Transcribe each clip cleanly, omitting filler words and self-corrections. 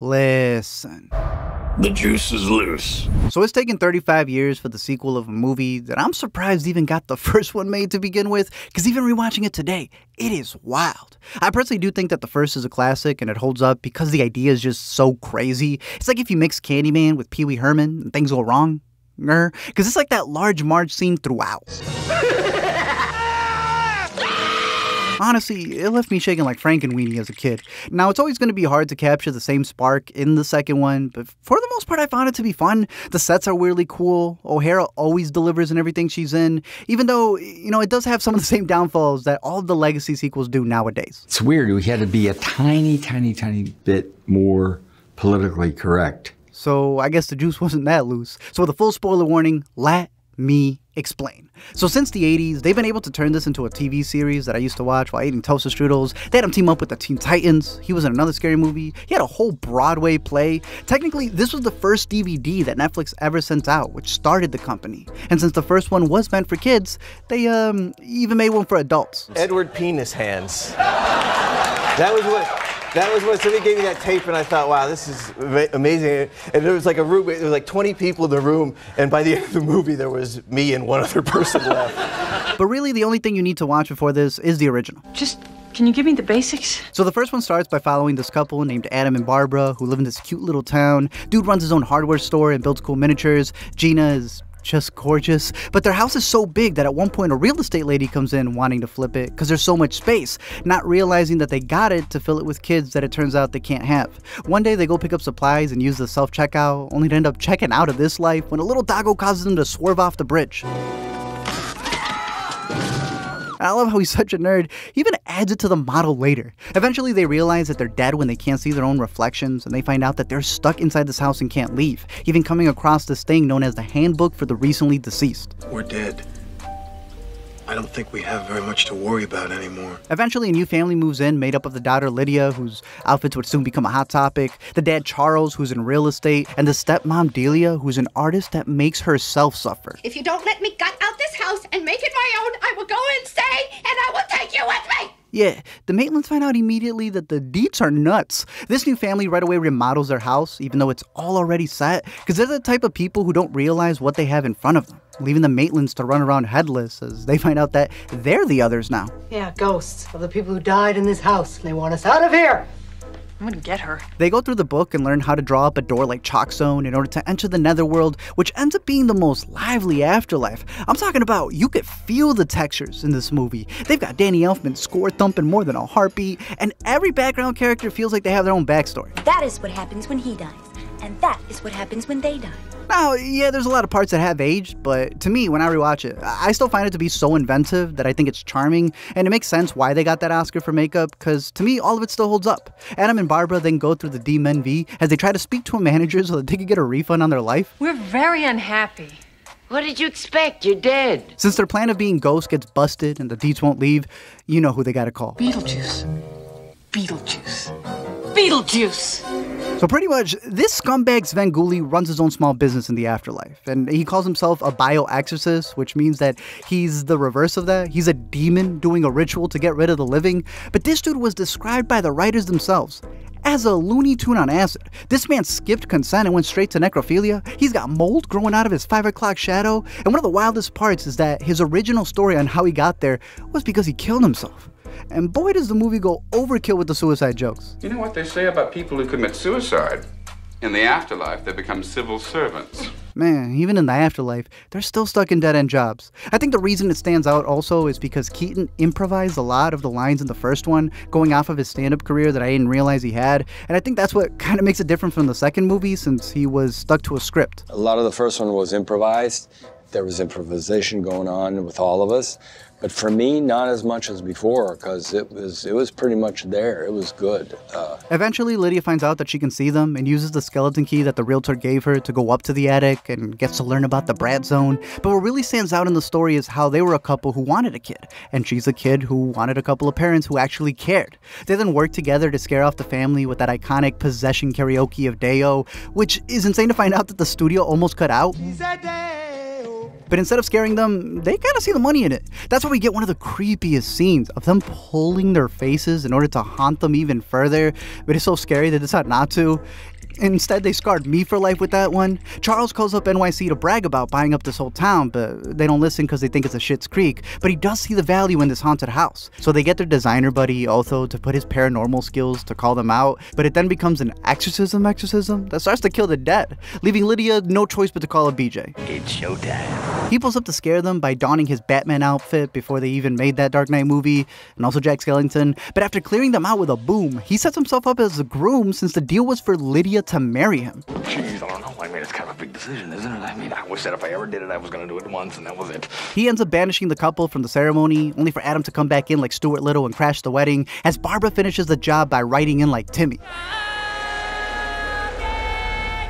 Listen. The juice is loose. So it's taken 35 years for the sequel of a movie that I'm surprised even got the first one made to begin with, because even rewatching it today, it is wild. I personally do think that the first is a classic and it holds up because the idea is just so crazy. It's like if you mix Candyman with Pee Wee Herman and things go wrong. Because it's like that large Marge scene throughout. Honestly, it left me shaking like Frankenweenie as a kid. Now, it's always going to be hard to capture the same spark in the second one, but for the most part, I found it to be fun. The sets are weirdly cool. O'Hara always delivers in everything she's in, even though, it does have some of the same downfalls that all of the legacy sequels do nowadays. It's weird. We had to be a tiny, tiny, tiny bit more politically correct. So I guess the juice wasn't that loose. So with a full spoiler warning, let me explain. So since the 80s, they've been able to turn this into a TV series that I used to watch while eating toaster strudels. They had him team up with the Teen Titans. He was in another scary movie. He had a whole Broadway play. Technically, this was the first DVD that Netflix ever sent out, which started the company. And since the first one was meant for kids, they even made one for adults. Edward Penis Hands. That was what somebody gave me that tape, and I thought, wow, this is amazing. And there was like a room, there was like 20 people in the room, and by the end of the movie, there was me and one other person left. But really, the only thing you need to watch before this is the original. Can you give me the basics? So the first one starts by following this couple named Adam and Barbara, who live in this cute little town. Dude runs his own hardware store and builds cool miniatures. Gina is just gorgeous, but their house is so big that at one point a real estate lady comes in wanting to flip it because there's so much space, not realizing that they got it to fill it with kids that it turns out they can't have. One day they go pick up supplies and use the self-checkout, only to end up checking out of this life when a little doggo causes them to swerve off the bridge. I love how he's such a nerd. He even adds it to the model later. Eventually, they realize that they're dead when they can't see their own reflections, and they find out that they're stuck inside this house and can't leave, even coming across this thing known as the Handbook for the Recently Deceased. We're dead. I don't think we have very much to worry about anymore. Eventually, a new family moves in, made up of the daughter Lydia, whose outfits would soon become a hot topic, the dad Charles, who's in real estate, and the stepmom Delia, who's an artist that makes herself suffer. If you don't let me gut out this house and make it my own, I will go insane and I will take you with me! Yeah, the Maitlands find out immediately that the Deetz are nuts. This new family right away remodels their house, even though it's all already set, because they're the type of people who don't realize what they have in front of them, leaving the Maitlands to run around headless as they find out that they're the others now. Yeah, ghosts of the people who died in this house, and they want us out of here! I'm gonna get her. They go through the book and learn how to draw up a door like Chalk Zone in order to enter the netherworld, which ends up being the most lively afterlife. I'm talking about, you could feel the textures in this movie. They've got Danny Elfman score thumping more than a heartbeat, and every background character feels like they have their own backstory. That is what happens when he dies, and that is what happens when they die. Now, yeah, there's a lot of parts that have aged, but to me, when I rewatch it, I still find it to be so inventive that I think it's charming, and it makes sense why they got that Oscar for makeup, because to me, all of it still holds up. Adam and Barbara then go through the DMV as they try to speak to a manager so that they can get a refund on their life. We're very unhappy. What did you expect? You're dead. Since their plan of being ghosts gets busted and the Deetz won't leave, you know who they gotta call. Beetlejuice. Beetlejuice. Beetlejuice! So pretty much, this scumbag Svengoolie runs his own small business in the afterlife, and he calls himself a bioexorcist, which means that he's the reverse of that. He's a demon doing a ritual to get rid of the living, but this dude was described by the writers themselves as a Looney Tune on acid. This man skipped consent and went straight to necrophilia. He's got mold growing out of his 5 o'clock shadow, and one of the wildest parts is that his original story on how he got there was because he killed himself. And boy, does the movie go overkill with the suicide jokes. You know what they say about people who commit suicide? In the afterlife, they become civil servants. Man, even in the afterlife, they're still stuck in dead-end jobs. I think the reason it stands out also is because Keaton improvised a lot of the lines in the first one, going off of his stand-up career that I didn't realize he had. And I think that's what kind of makes it different from the second movie, since he was stuck to a script. A lot of the first one was improvised. There was improvisation going on with all of us. But for me, not as much as before, because it was pretty much there. It was good. Eventually, Lydia finds out that she can see them and uses the skeleton key that the realtor gave her to go up to the attic and gets to learn about the Brat Zone. But what really stands out in the story is how they were a couple who wanted a kid, and she's a kid who wanted a couple of parents who actually cared. They then worked together to scare off the family with that iconic possession karaoke of Deo, which is insane to find out that the studio almost cut out. But instead of scaring them, they kind of see the money in it. That's why we get one of the creepiest scenes of them pulling their faces in order to haunt them even further. But it's so scary they decide not to. Instead, they scarred me for life with that one. Charles calls up NYC to brag about buying up this whole town, but they don't listen because they think it's a Schitt's Creek. But he does see the value in this haunted house. So they get their designer buddy, Otho, to put his paranormal skills to call them out. But it then becomes an exorcism that starts to kill the dead, leaving Lydia no choice but to call up BJ. It's showtime. He pulls up to scare them by donning his Batman outfit before they even made that Dark Knight movie, and also Jack Skellington. But after clearing them out with a boom, he sets himself up as a groom since the deal was for Lydia to marry him. Jeez, I don't know. I mean, it's kind of a big decision, isn't it? I mean, I wish that if I ever did it, I was going to do it once, and that was it. He ends up banishing the couple from the ceremony, only for Adam to come back in like Stuart Little and crash the wedding, as Barbara finishes the job by writing in like Timmy.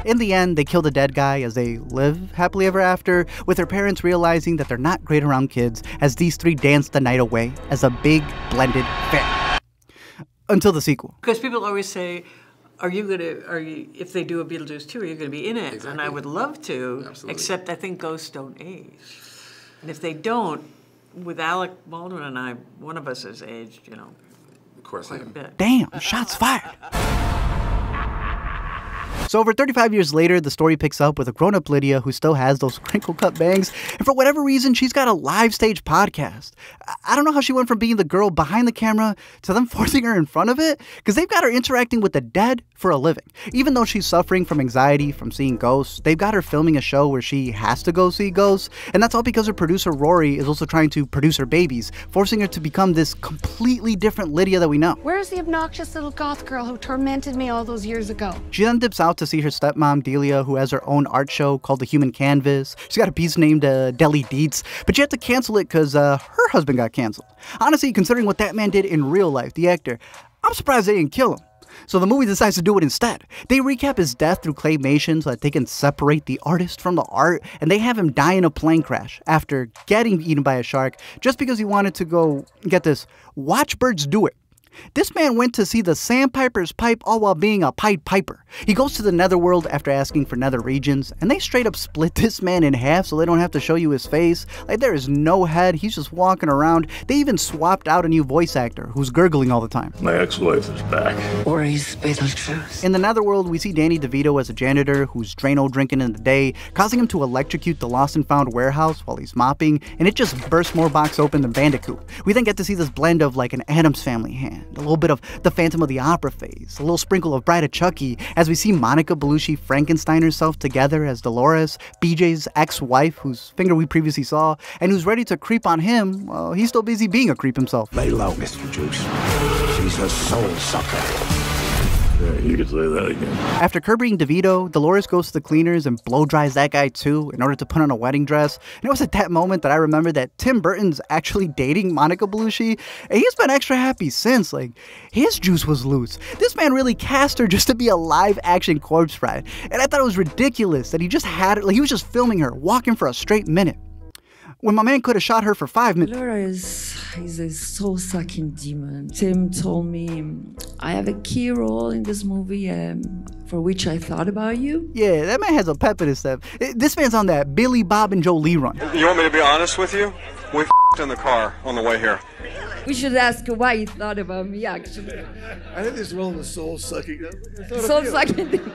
In the end, they kill the dead guy as they live happily ever after, with their parents realizing that they're not great around kids, as these three dance the night away as a big blended family. Until the sequel. Because people always say, if they do a Beetlejuice 2, are you going to be in it? Exactly. And I would love to, absolutely. Except I think ghosts don't age. And if they don't, with Alec Baldwin and I, one of us has aged, of course, quite a bit. Damn, shots fired. So over 35 years later, the story picks up with a grown-up Lydia who still has those crinkle-cut bangs, and for whatever reason, she's got a live stage podcast. I don't know how she went from being the girl behind the camera to them forcing her in front of it, because they've got her interacting with the dead for a living. Even though she's suffering from anxiety from seeing ghosts, they've got her filming a show where she has to go see ghosts, and that's all because her producer Rory is also trying to produce her babies, forcing her to become this completely different Lydia that we know. Where's the obnoxious little goth girl who tormented me all those years ago? She then dips out to see her stepmom Delia, who has her own art show called The Human Canvas. She's got a piece named Deli Deetz, but she had to cancel it because her husband got canceled. Honestly, considering what that man did in real life, the actor, I'm surprised they didn't kill him. So the movie decides to do it instead. They recap his death through claymation so that they can separate the artist from the art, and they have him die in a plane crash after getting eaten by a shark just because he wanted to go, get this, watch birds do it. This man went to see the Sandpiper's pipe all while being a Pied Piper. He goes to the netherworld after asking for nether regions, and they straight up split this man in half so they don't have to show you his face. Like, there is no head, he's just walking around. They even swapped out a new voice actor who's gurgling all the time. My ex-wife is back. Or he's Beetlejuice. In the netherworld, we see Danny DeVito as a janitor who's Drano drinking in the day, causing him to electrocute the lost and found warehouse while he's mopping, and it just bursts more box open than Bandicoot. We then get to see this blend of like an Addams Family hand, a little bit of the Phantom of the Opera phase, a little sprinkle of Bride of Chucky, as we see Monica Bellucci Frankenstein herself together as Dolores, BJ's ex-wife, whose finger we previously saw, and who's ready to creep on him while he's still busy being a creep himself. Lay low, Mr. Juice. She's a soul sucker. Yeah, you could say that again. After curbing DeVito, Dolores goes to the cleaners and blow dries that guy too in order to put on a wedding dress. And it was at that moment that I remembered that Tim Burton's actually dating Monica Bellucci, and he's been extra happy since. Like, his juice was loose. This man really cast her just to be a live-action corpse bride, and I thought it was ridiculous that he just had it, like he was just filming her, walking for a straight minute, when my man could have shot her for 5 minutes. Laura is a soul-sucking demon. Tim told me I have a key role in this movie for which I thought about you. Yeah, that man has a pep in his step. This man's on that Billy, Bob, and Jolie run. You want me to be honest with you? We in the car on the way here. We should ask why he thought about me, actually. I think this role was soul-sucking. Soul-sucking.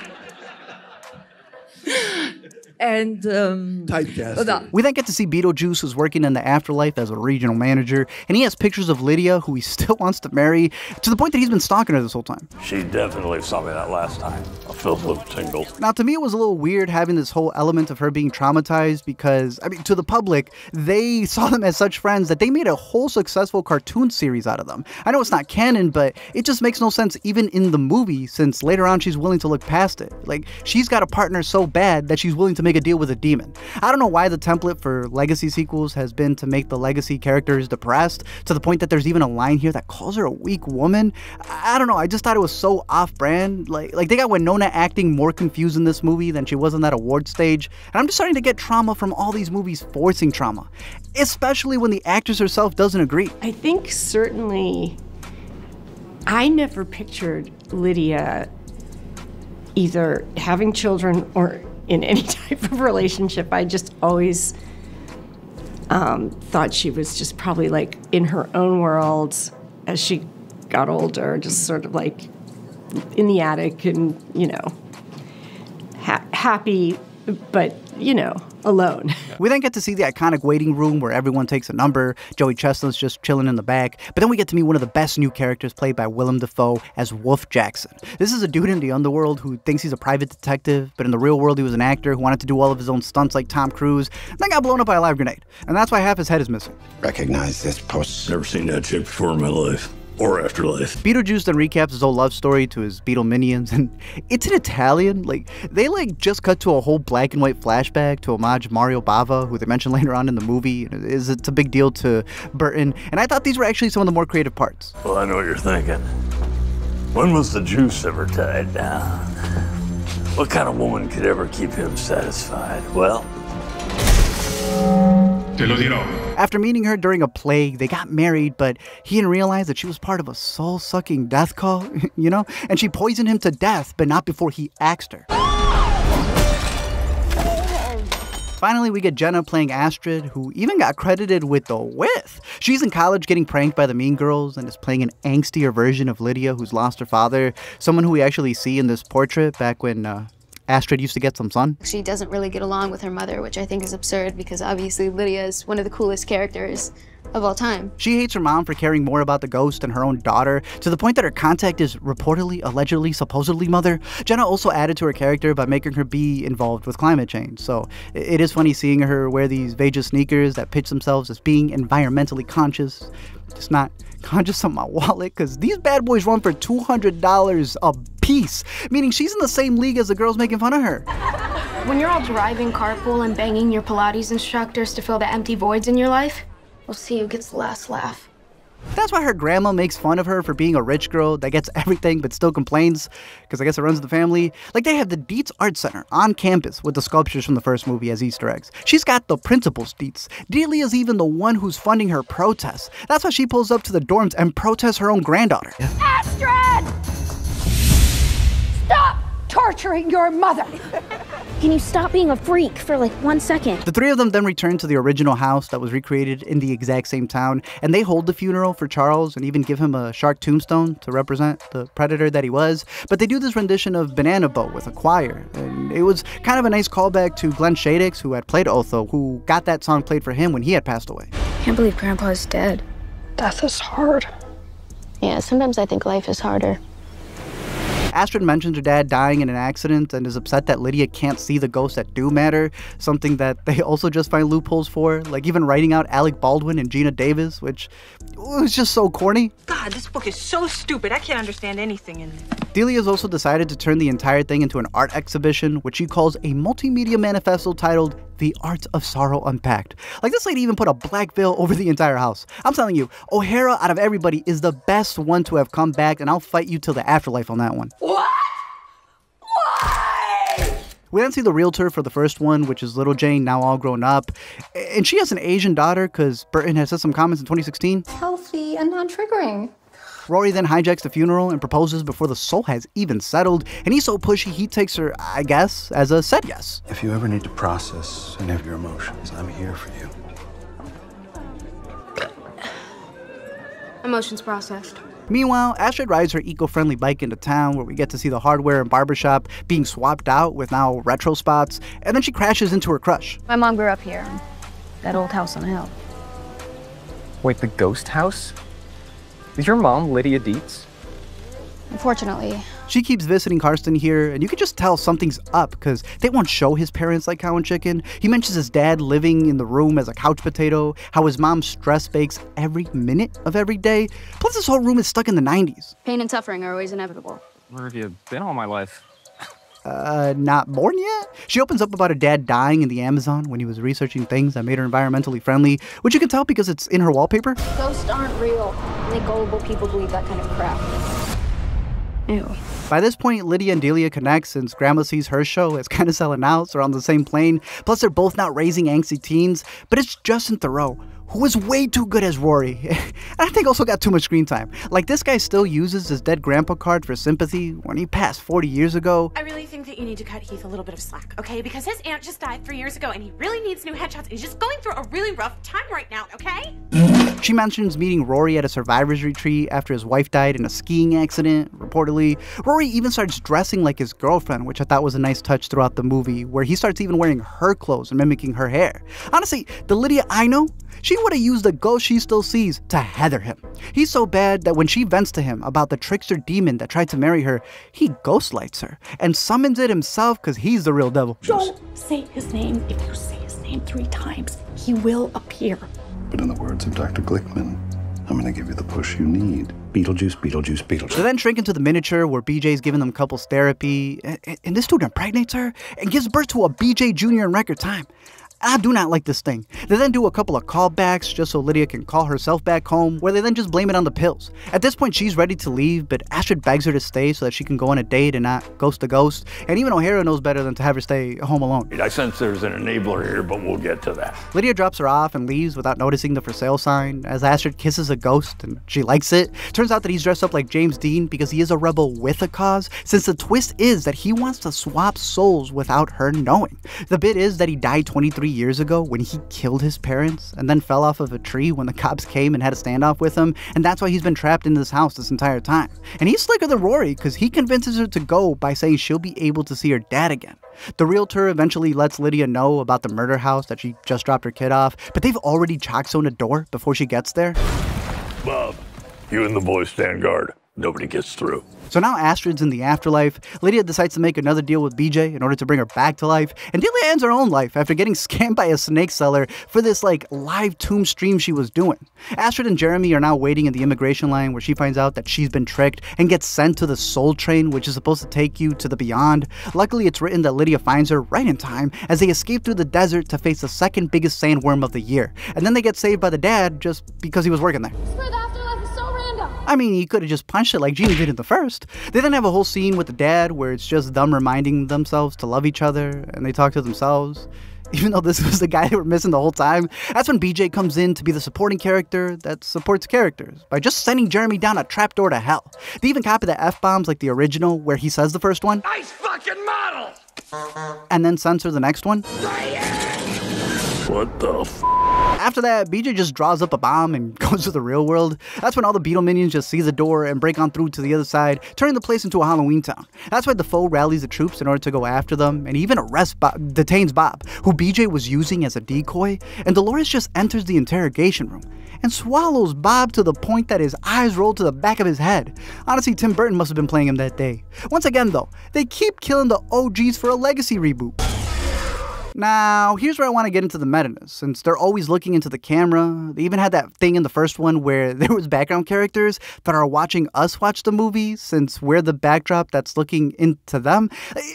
And typecast. We then get to see Beetlejuice, who's working in the afterlife as a regional manager, and he has pictures of Lydia, who he still wants to marry, to the point that he's been stalking her this whole time. She definitely saw me that last time. I felt a little tingled. Now, to me, it was a little weird having this whole element of her being traumatized because, I mean, to the public, they saw them as such friends that they made a whole successful cartoon series out of them. I know it's not canon, but it just makes no sense even in the movie, since later on she's willing to look past it. Like, she's got a partner so bad that she's willing to make a deal with a demon. I don't know why the template for legacy sequels has been to make the legacy characters depressed, to the point that there's even a line here that calls her a weak woman. I don't know, I just thought it was so off-brand. Like they got Winona acting more confused in this movie than she was on that award stage, and I'm just starting to get trauma from all these movies forcing trauma, especially when the actress herself doesn't agree. I think certainly I never pictured Lydia either having children or in any type of relationship. I just always thought she was just probably like in her own world as she got older, just sort of like in the attic and, you know, happy, but, you know, alone. We then get to see the iconic waiting room where everyone takes a number. Joey Chestnut's just chilling in the back. But then we get to meet one of the best new characters, played by Willem Dafoe as Wolf Jackson. This is a dude in the underworld who thinks he's a private detective, but in the real world he was an actor who wanted to do all of his own stunts like Tom Cruise, then got blown up by a live grenade. And that's why half his head is missing. Recognize this post. Never seen that chick before in my life. Or afterlife. Beetlejuice then recaps his whole love story to his Beetle minions, and it's in Italian. Like, they just cut to a whole black and white flashback to homage Mario Bava, who they mention later on in the movie. It's a big deal to Burton, and I thought these were actually some of the more creative parts. Well, I know what you're thinking. When was the juice ever tied down? What kind of woman could ever keep him satisfied? Well... After meeting her during a plague, they got married, but he didn't realize that she was part of a soul-sucking death cult, you know? And she poisoned him to death, but not before he axed her. Finally, we get Jenna playing Astrid, who even got credited with the width. She's in college getting pranked by the mean girls and is playing an angstier version of Lydia, who's lost her father, someone who we actually see in this portrait back when Astrid used to get some sun. She doesn't really get along with her mother, which I think is absurd because obviously Lydia is one of the coolest characters of all time. She hates her mom for caring more about the ghost than her own daughter, to the point that her contact is reportedly, allegedly, supposedly mother. Jenna also added to her character by making her be involved with climate change. So it is funny seeing her wear these Veja sneakers that pitch themselves as being environmentally conscious. Just not conscious of my wallet, because these bad boys run for $200 a piece, meaning she's in the same league as the girls making fun of her. When you're all driving carpool and banging your Pilates instructors to fill the empty voids in your life, we'll see who gets the last laugh. That's why her grandma makes fun of her for being a rich girl that gets everything but still complains, because I guess it runs in the family. Like, they have the Deetz Art Center on campus with the sculptures from the first movie as Easter eggs. She's got the principal's Deetz. Delia's even the one who's funding her protests. That's why she pulls up to the dorms and protests her own granddaughter. Astrid! Stop torturing your mother! Can you stop being a freak for like 1 second? The three of them then return to the original house that was recreated in the exact same town, and they hold the funeral for Charles and even give him a shark tombstone to represent the predator that he was. But they do this rendition of Banana Boat with a choir, and it was kind of a nice callback to Glenn Shadix, who had played Otho, who got that song played for him when he had passed away. Can't believe Grandpa's dead. Death is hard. Yeah, sometimes I think life is harder. Astrid mentions her dad dying in an accident and is upset that Lydia can't see the ghosts that do matter, something that they also just find loopholes for, like even writing out Alec Baldwin and Gina Davis, which was just so corny. God, this book is so stupid. I can't understand anything in it. Delia's also decided to turn the entire thing into an art exhibition, which she calls a multimedia manifesto titled The Art of Sorrow Unpacked. Like, this lady even put a black veil over the entire house. I'm telling you, O'Hara, out of everybody, is the best one to have come back, and I'll fight you till the afterlife on that one. What? Why? We then see the realtor for the first one, which is little Jane, now all grown up. And she has an Asian daughter, because Burton had said some comments in 2016. Healthy and non-triggering. Rory then hijacks the funeral and proposes before the soul has even settled, and he's so pushy he takes her, I guess, as a said yes. If you ever need to process any of your emotions, I'm here for you. Emotions processed. Meanwhile, Astrid rides her eco-friendly bike into town, where we get to see the hardware and barbershop being swapped out with now retro spots, and then she crashes into her crush. My mom grew up here, that old house on the hill. Wait, the ghost house? Is your mom Lydia Deetz? Unfortunately. She keeps visiting Karsten here, and you can just tell something's up, because they won't show his parents like Cow and Chicken. He mentions his dad living in the room as a couch potato, how his mom stress bakes every minute of every day. Plus, this whole room is stuck in the 90s. Pain and suffering are always inevitable. Where have you been all my life? Not born yet? She opens up about her dad dying in the Amazon when he was researching things that made her environmentally friendly, which you can tell because it's in her wallpaper. Ghosts aren't real. Only gullible people believe that kind of crap. Ew. By this point, Lydia and Delia connect since Grandma sees her show as kind of selling out, so they're on the same plane. Plus, they're both not raising angsty teens, but it's Justin Theroux, who was way too good as Rory, and I think also got too much screen time. Like, this guy still uses his dead grandpa card for sympathy when he passed 40 years ago. I really think that you need to cut Heath a little bit of slack, okay? Because his aunt just died 3 years ago, and he really needs new headshots, and he's just going through a really rough time right now, okay? She mentions meeting Rory at a survivor's retreat after his wife died in a skiing accident, reportedly. Rory even starts dressing like his girlfriend, which I thought was a nice touch throughout the movie, where he starts even wearing her clothes and mimicking her hair. Honestly, the Lydia I know, she would have used the ghost she still sees to heather him. He's so bad that when she vents to him about the trickster demon that tried to marry her, he ghostlights her and summons it himself because he's the real devil. Don't say his name. If you say his name 3 times, he will appear. But in the words of Dr. Glickman, I'm gonna give you the push you need. Beetlejuice, Beetlejuice, Beetlejuice. They then shrink into the miniature where BJ's giving them couples therapy, and this dude impregnates her and gives birth to a BJ Jr. in record time. I do not like this thing. They then do a couple of callbacks just so Lydia can call herself back home, where they then just blame it on the pills. At this point, she's ready to leave, but Astrid begs her to stay so that she can go on a date and not ghost to ghost. And even O'Hara knows better than to have her stay home alone. I sense there's an enabler here, but we'll get to that. Lydia drops her off and leaves without noticing the for sale sign as Astrid kisses a ghost and she likes it. Turns out that he's dressed up like James Dean because he is a rebel with a cause, since the twist is that he wants to swap souls without her knowing. The bit is that he died 23 years ago when he killed his parents and then fell off of a tree when the cops came and had a standoff with him, and that's why he's been trapped in this house this entire time. And he's slicker than Rory because he convinces her to go by saying she'll be able to see her dad again. The realtor eventually lets Lydia know about the murder house that she just dropped her kid off, but they've already chalk-sewn a door before she gets there. Bob, you and the boys stand guard. Nobody gets through. So now Astrid's in the afterlife. Lydia decides to make another deal with BJ in order to bring her back to life. And Delia ends her own life after getting scammed by a snake seller for this live tomb stream she was doing. Astrid and Jeremy are now waiting in the immigration line where she finds out that she's been tricked and gets sent to the Soul Train, which is supposed to take you to the beyond. Luckily, it's written that Lydia finds her right in time as they escape through the desert to face the second biggest sandworm of the year. And then they get saved by the dad just because he was working there. I mean, he could have just punched it like Genie did in the first. They then have a whole scene with the dad where it's just them reminding themselves to love each other, and they talk to themselves. Even though this was the guy they were missing the whole time, that's when BJ comes in to be the supporting character that supports characters by just sending Jeremy down a trapdoor to hell. They even copy the F-bombs like the original where he says the first one. Nice fucking model! And then censor the next one. What the f***? After that, BJ just draws up a bomb and goes to the real world. That's when all the Beetle minions just see the door and break on through to the other side, turning the place into a Halloween town. That's why Defoe rallies the troops in order to go after them, and even detains Bob, who BJ was using as a decoy, and Dolores just enters the interrogation room and swallows Bob to the point that his eyes roll to the back of his head. Honestly, Tim Burton must have been playing him that day. Once again though, they keep killing the OGs for a legacy reboot. Now, here's where I want to get into the meta-ness, since they're always looking into the camera. They even had that thing in the first one where there was background characters that are watching us watch the movie, since we're the backdrop that's looking into them.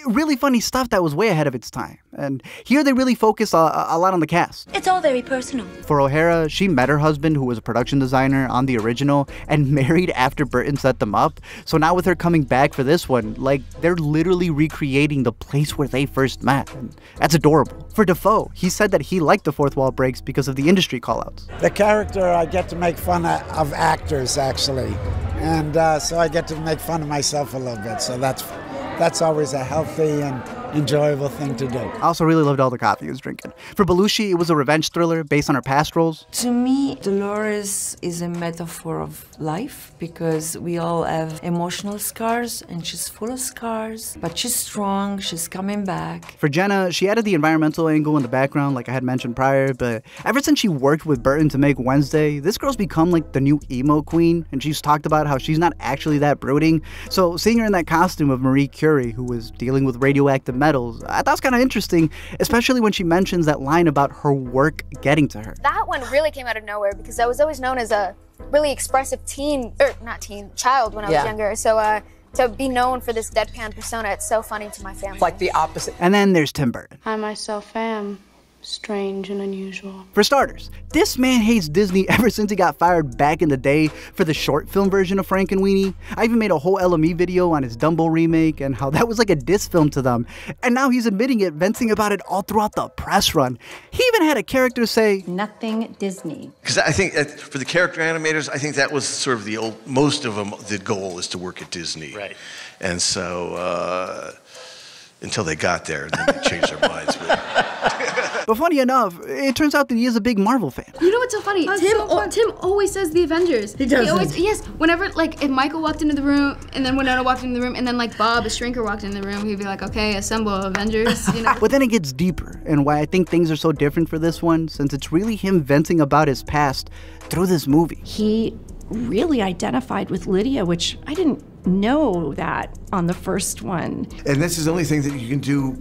Really funny stuff that was way ahead of its time. And here they really focus a lot on the cast. It's all very personal. For O'Hara, she met her husband, who was a production designer on the original, and married after Burton set them up. So now with her coming back for this one, they're literally recreating the place where they first met. And that's adorable. For Dafoe, he said that he liked the fourth wall breaks because of the industry callouts. The character, I get to make fun of actors, actually. And so I get to make fun of myself a little bit. So that's always a healthy and enjoyable thing to do. I also really loved all the coffee he was drinking. For Bellucci, it was a revenge thriller based on her past roles. To me, Dolores is a metaphor of life because we all have emotional scars and she's full of scars, but she's strong, she's coming back. For Jenna, she added the environmental angle in the background like I had mentioned prior, but ever since she worked with Burton to make Wednesday, this girl's become like the new emo queen, and she's talked about how she's not actually that brooding. So seeing her in that costume of Marie Curie, who was dealing with radioactive metals, I thought was kind of interesting, especially when she mentions that line about her work getting to her. That one really came out of nowhere because I was always known as a really expressive child when I was younger. So to be known for this deadpan persona, it's so funny to my family. It's like the opposite. And then there's Tim Burton. I myself am strange and unusual. For starters, this man hates Disney ever since he got fired back in the day for the short film version of Frankenweenie. I even made a whole LME video on his Dumbo remake and how that was like a diss film to them. And now he's admitting it, venting about it all throughout the press run. He even had a character say, "Nothing Disney." Because I think for the character animators, I think that was sort of the old, most of them, the goal is to work at Disney. Right. And so, until they got there, then they changed their minds. But funny enough, it turns out that he is a big Marvel fan. You know what's so funny? Tim always says the Avengers. He does. Yes. Whenever, like, if Michael walked into the room, and then Winona walked into the room, and then, like, Bob, a shrinker, walked into the room, he'd be like, okay, assemble Avengers, you know? But then it gets deeper, and why I think things are so different for this one, since it's really him venting about his past through this movie. He really identified with Lydia, which I didn't know that on the first one. And this is the only thing that you can do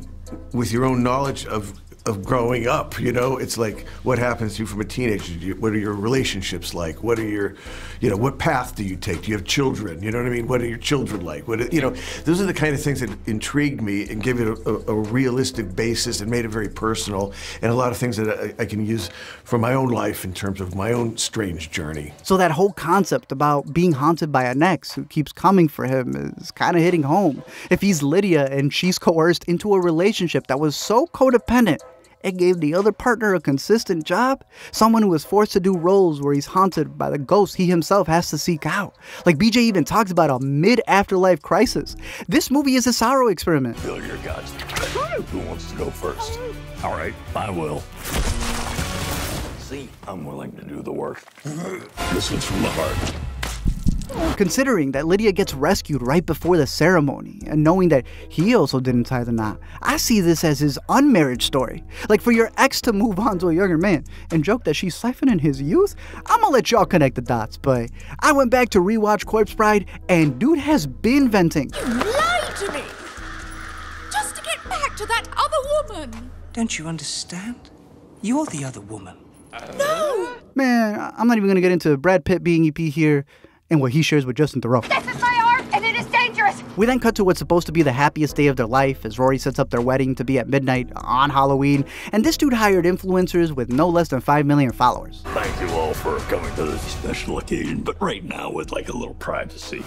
with your own knowledge of growing up, you know? It's like, what happens to you from a teenager? What are your relationships like? What are your, you know, what path do you take? Do you have children? You know what I mean? What are your children like? You know, those are the kind of things that intrigued me and gave it a realistic basis and made it very personal, and a lot of things that I can use for my own life in terms of my own strange journey. So that whole concept about being haunted by an ex who keeps coming for him is kind of hitting home. If he's Lydia and she's coerced into a relationship that was so codependent, it gave the other partner a consistent job, someone who was forced to do roles where he's haunted by the ghosts he himself has to seek out. Like BJ even talks about a mid-afterlife crisis. This movie is a sorrow experiment. Fill your guts. Who wants to go first? All right, I will. See, I'm willing to do the work. This one's from the heart. Considering that Lydia gets rescued right before the ceremony, and knowing that he also didn't tie the knot, I see this as his unmarried story. Like, for your ex to move on to a younger man and joke that she's siphoning his youth, I'm gonna let y'all connect the dots, but I went back to rewatch Corpse Bride, and dude has been venting. You lied to me! Just to get back to that other woman! Don't you understand? You're the other woman. No! Man, I'm not even gonna get into Brad Pitt being EP here, and what he shares with Justin Theroux. This is my art, and it is dangerous! We then cut to what's supposed to be the happiest day of their life as Rory sets up their wedding to be at midnight on Halloween, and this dude hired influencers with no less than 5 million followers. Thank you all for coming to this special occasion, but right now with like a little privacy.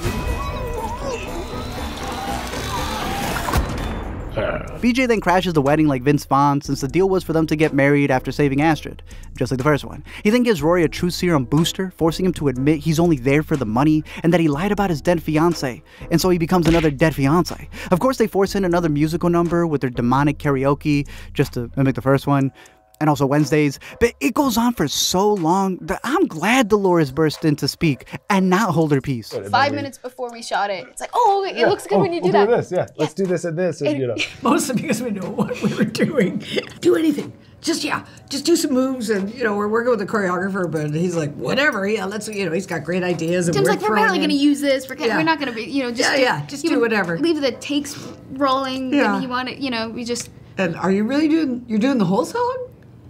BJ then crashes the wedding like Vince Vaughn, since the deal was for them to get married after saving Astrid, just like the first one. He then gives Rory a truth serum booster, forcing him to admit he's only there for the money and that he lied about his dead fiance, and so he becomes another dead fiance. Of course, they force in another musical number with their demonic karaoke, just to mimic the first one, and also Wednesdays, but it goes on for so long that I'm glad Dolores burst in to speak and not hold her peace. 5 minutes before we shot it, it's like, oh, it looks good when you do that. This, yeah. Let's do this and this, and you know. Mostly because we know what we were doing. Do anything. Just do some moves, and you know, we're working with the choreographer, but he's like, whatever, yeah, let's, you know, he's got great ideas. And Tim's like, we're barely going to use this. We're not going to be, you know, just do whatever. Leave the takes rolling. Yeah. When you want it, you know, we just. And are you really doing the whole song?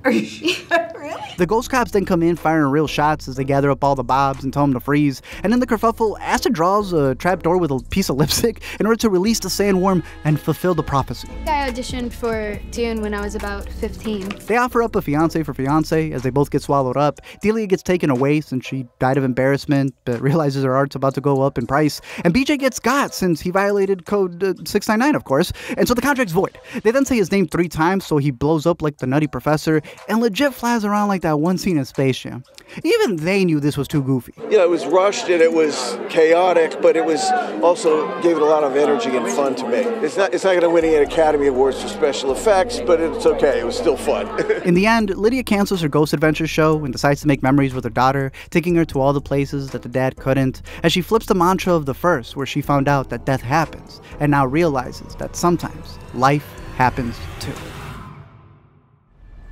Are you sure? Really? The ghost cops then come in firing real shots as they gather up all the bobs and tell them to freeze. And in the kerfuffle, Asta draws a trapdoor with a piece of lipstick in order to release the sandworm and fulfill the prophecy. I auditioned for Dune when I was about 15. They offer up a fiance for fiance as they both get swallowed up. Delia gets taken away since she died of embarrassment, but realizes her art's about to go up in price. And BJ gets got since he violated code 699, of course. And so the contract's void. They then say his name 3 times, so he blows up like the Nutty Professor and legit flies around like that one scene in Space Jam. Even they knew this was too goofy. Yeah, it was rushed and it was chaotic, but it was also gave it a lot of energy and fun to make. It's not going to win any Academy Awards for special effects, but it's okay. It was still fun. In the end, Lydia cancels her Ghost Adventure show and decides to make memories with her daughter, taking her to all the places that the dad couldn't, as she flips the mantra of the first, where she found out that death happens, and now realizes that sometimes life happens too.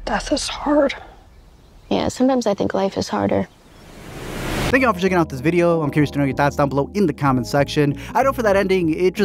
Death is hard. Yeah, sometimes I think life is harder. Thank you all for checking out this video. I'm curious to know your thoughts down below in the comment section. I know for that ending, it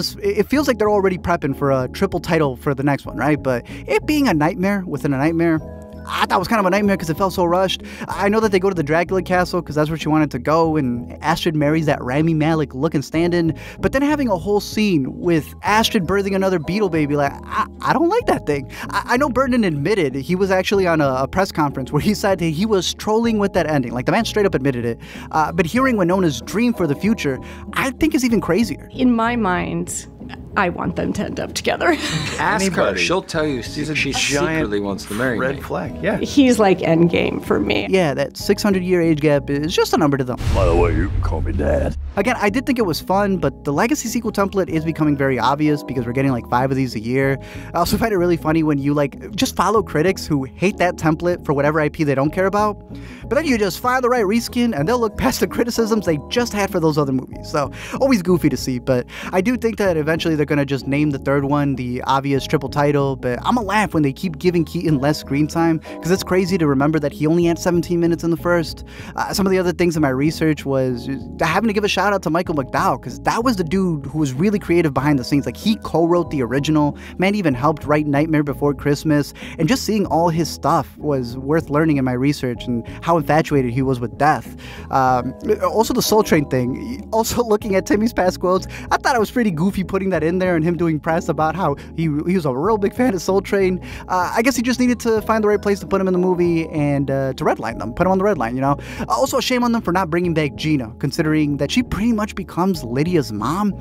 feels like they're already prepping for a triple title for the next one, right? But it being a nightmare within a nightmare, I thought was kind of a nightmare because it felt so rushed. I know that they go to the Dracula castle because that's where she wanted to go, and Astrid marries that Rami Malek looking stand-in, but then having a whole scene with Astrid birthing another beetle baby, like, I don't like that thing. I know Burton admitted he was actually on a press conference where he said that he was trolling with that ending. Like, the man straight up admitted it. But hearing Winona's dream for the future, I think is even crazier. In my mind, I want them to end up together. Ask her. She'll tell you she secretly wants to marry me. Red flag, yeah. He's like endgame for me. Yeah, that 600-year age gap is just a number to them. By the way, you can call me Dad. Again, I did think it was fun, but the Legacy sequel template is becoming very obvious because we're getting like 5 of these a year. I also find it really funny when you just follow critics who hate that template for whatever IP they don't care about, but then you just find the right reskin and they'll look past the criticisms they just had for those other movies. So always goofy to see, but I do think that eventually they're gonna just name the third one the obvious triple title, but I'm gonna laugh when they keep giving Keaton less screen time because it's crazy to remember that he only had 17 minutes in the first. Some of the other things in my research was having to give a shout out to Michael McDowell because that was the dude who was really creative behind the scenes. Like, he co-wrote the original, man even helped write Nightmare Before Christmas, and just seeing all his stuff was worth learning in my research and how infatuated he was with death. Also the Soul Train thing, also looking at Timmy's past quotes, I thought it was pretty goofy putting that in there and him doing press about how he was a real big fan of Soul Train. I guess he just needed to find the right place to put him in the movie and to redline them, put him on the red line, you know? Also, shame on them for not bringing back Gina, considering that she pretty much becomes Lydia's mom.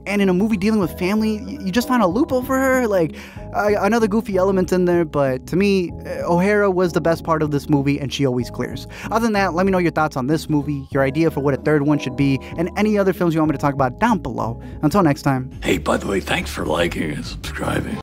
And in a movie dealing with family, you just found a loophole for her. Like, another goofy element in there, but to me, O'Hara was the best part of this movie, and she always clears. Other than that, let me know your thoughts on this movie, your idea for what a third one should be, and any other films you want me to talk about down below. Until next time. Hey, by the way, thanks for liking and subscribing.